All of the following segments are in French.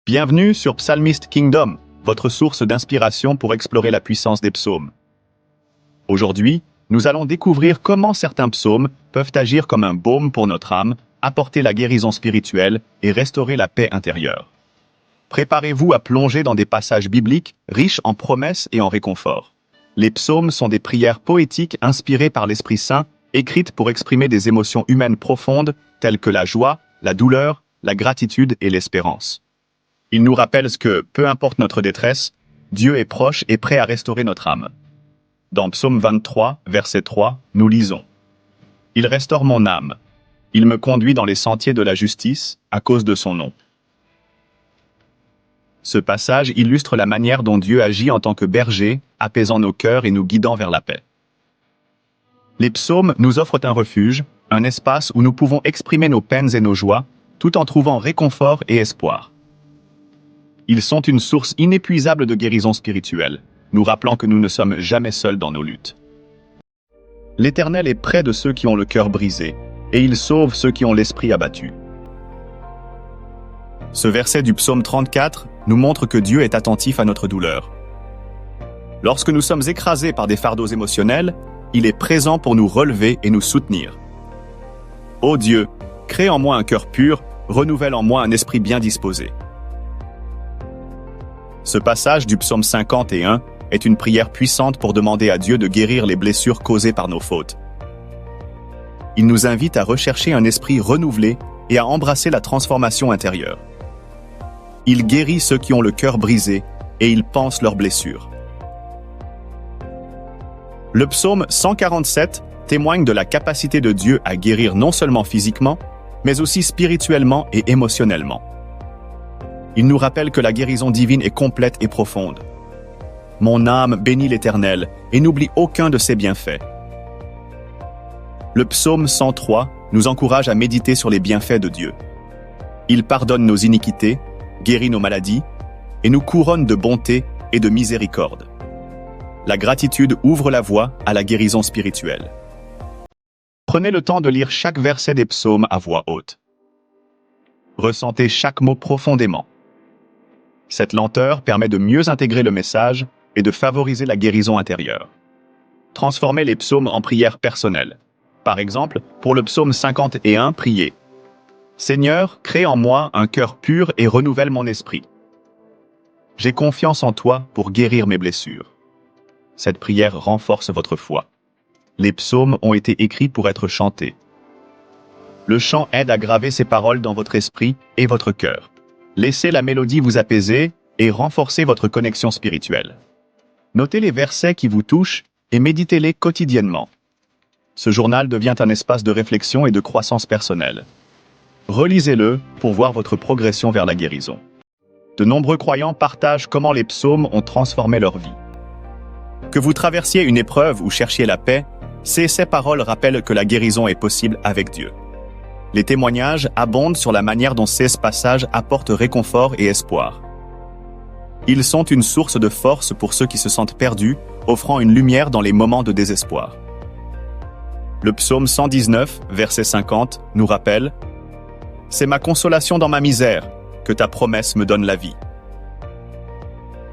Bienvenue sur Psalmist Kingdom, votre source d'inspiration pour explorer la puissance des psaumes. Aujourd'hui, nous allons découvrir comment certains psaumes peuvent agir comme un baume pour notre âme, apporter la guérison spirituelle et restaurer la paix intérieure. Préparez-vous à plonger dans des passages bibliques riches en promesses et en réconfort. Les psaumes sont des prières poétiques inspirées par l'Esprit Saint, écrites pour exprimer des émotions humaines profondes telles que la joie, la douleur, la gratitude et l'espérance. Ils nous rappellent que, peu importe notre détresse, Dieu est proche et prêt à restaurer notre âme. Dans Psaume 23, verset 3, nous lisons « Il restaure mon âme. Il me conduit dans les sentiers de la justice à cause de son nom. » Ce passage illustre la manière dont Dieu agit en tant que berger, apaisant nos cœurs et nous guidant vers la paix. Les psaumes nous offrent un refuge, un espace où nous pouvons exprimer nos peines et nos joies, tout en trouvant réconfort et espoir. Ils sont une source inépuisable de guérison spirituelle, nous rappelant que nous ne sommes jamais seuls dans nos luttes. L'Éternel est près de ceux qui ont le cœur brisé, et il sauve ceux qui ont l'esprit abattu. Ce verset du psaume 34 nous montre que Dieu est attentif à notre douleur. Lorsque nous sommes écrasés par des fardeaux émotionnels, il est présent pour nous relever et nous soutenir. Ô Dieu, crée en moi un cœur pur, renouvelle en moi un esprit bien disposé. Ce passage du psaume 51 est une prière puissante pour demander à Dieu de guérir les blessures causées par nos fautes. Il nous invite à rechercher un esprit renouvelé et à embrasser la transformation intérieure. Il guérit ceux qui ont le cœur brisé et il panse leurs blessures. Le psaume 147 témoigne de la capacité de Dieu à guérir non seulement physiquement, mais aussi spirituellement et émotionnellement. Il nous rappelle que la guérison divine est complète et profonde. Mon âme bénit l'Éternel et n'oublie aucun de ses bienfaits. Le psaume 103 nous encourage à méditer sur les bienfaits de Dieu. Il pardonne nos iniquités, guérit nos maladies et nous couronne de bonté et de miséricorde. La gratitude ouvre la voie à la guérison spirituelle. Prenez le temps de lire chaque verset des psaumes à voix haute. Ressentez chaque mot profondément. Cette lenteur permet de mieux intégrer le message et de favoriser la guérison intérieure. Transformez les psaumes en prières personnelles. Par exemple, pour le psaume 51, priez « Seigneur, crée en moi un cœur pur et renouvelle mon esprit. J'ai confiance en toi pour guérir mes blessures. » Cette prière renforce votre foi. Les psaumes ont été écrits pour être chantés. Le chant aide à graver ces paroles dans votre esprit et votre cœur. Laissez la mélodie vous apaiser et renforcer votre connexion spirituelle. Notez les versets qui vous touchent et méditez-les quotidiennement. Ce journal devient un espace de réflexion et de croissance personnelle. Relisez-le pour voir votre progression vers la guérison. De nombreux croyants partagent comment les psaumes ont transformé leur vie. Que vous traversiez une épreuve ou cherchiez la paix, ces paroles rappellent que la guérison est possible avec Dieu. Les témoignages abondent sur la manière dont ces passages apportent réconfort et espoir. Ils sont une source de force pour ceux qui se sentent perdus, offrant une lumière dans les moments de désespoir. Le psaume 119, verset 50, nous rappelle « C'est ma consolation dans ma misère, que ta promesse me donne la vie. »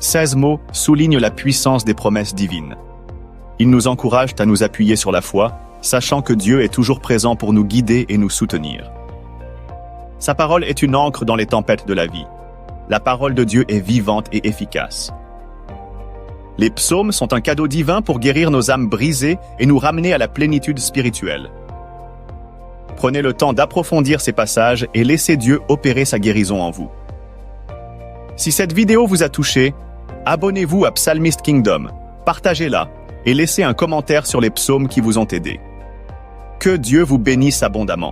16 mots soulignent la puissance des promesses divines. Ils nous encouragent à nous appuyer sur la foi, sachant que Dieu est toujours présent pour nous guider et nous soutenir. Sa parole est une ancre dans les tempêtes de la vie. La parole de Dieu est vivante et efficace. Les psaumes sont un cadeau divin pour guérir nos âmes brisées et nous ramener à la plénitude spirituelle. Prenez le temps d'approfondir ces passages et laissez Dieu opérer sa guérison en vous. Si cette vidéo vous a touché, abonnez-vous à Psalmist Kingdom, partagez-la et laissez un commentaire sur les psaumes qui vous ont aidé. Que Dieu vous bénisse abondamment.